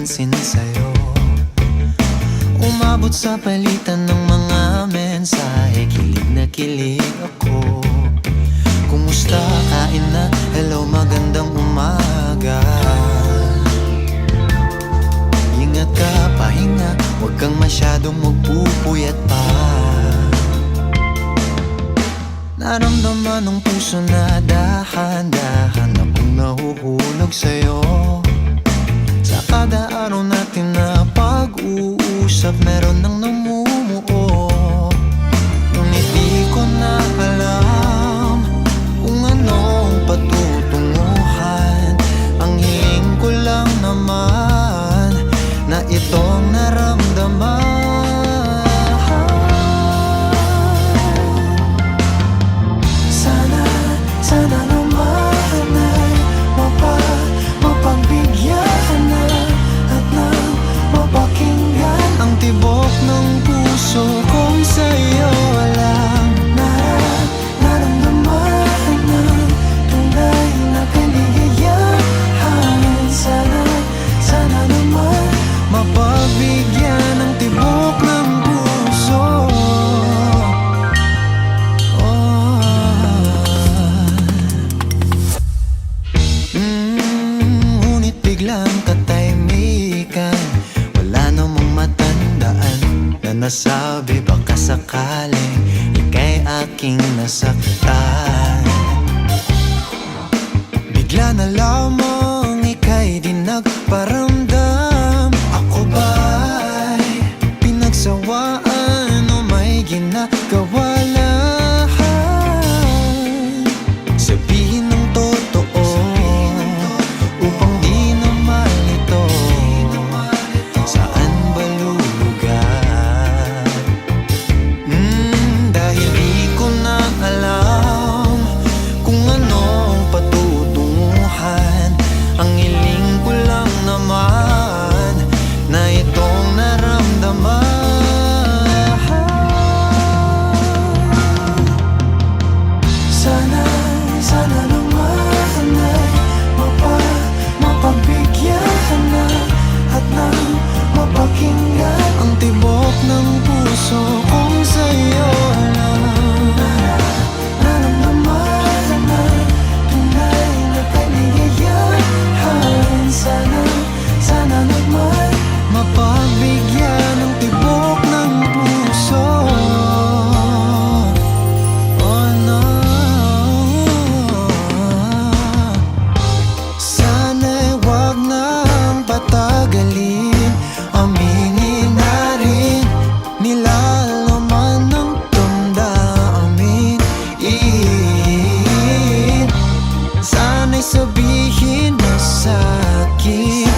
pansin sa'yo. Umabot sa palitan ng mga mensahe, kilig na kilig ako. Kumusta, kain na, hello, magandang umaga. Ingat ka, pahinga, huwag kang masyadong magpupuyat pa. Naramdaman ng puso na dahan-dahan akong nahuhulog sa'yo. Sa kada araw natin na pag-uusap, meron nang namumuo. Ngunit di ko na alam kung anong patutunguhan. Ang hiling ko lang naman na itong naramdaman. Sana naman ay mapagbigyan na at nang mapakinggan ang tibok ng puso kong sa'yo lang naramdaman ng tunay na kaligayahan. Sana naman mapagbigyan ng tibok ng puso. Ngunit biglang katahimikan, wala namang matandaan na nasabi baka sakaling ika'y aking nasaktan. Bigla na lamang ika'y di nagparamdam. Ako ba'y pinagsawaan o may ginagawa lang? Sabihin ng totoo upang di na malito. Saan ba lulugar? Dahil di ko na alam kung anong patutunguhan. Ang hiling ko lang naman na itong naramdaman. Sana naman ay mapagbigyan na at nang mapakinggan ang tibok ng puso kong sa'yo lang naramdaman na tunay na kaligayahan. Sana naman mapagbigyan ng tibok ng puso. Oh no, sana'y wag nang patagalin. Aminin na rin nilalaman ng damdamin. Sana'y sabihin mo sa'kin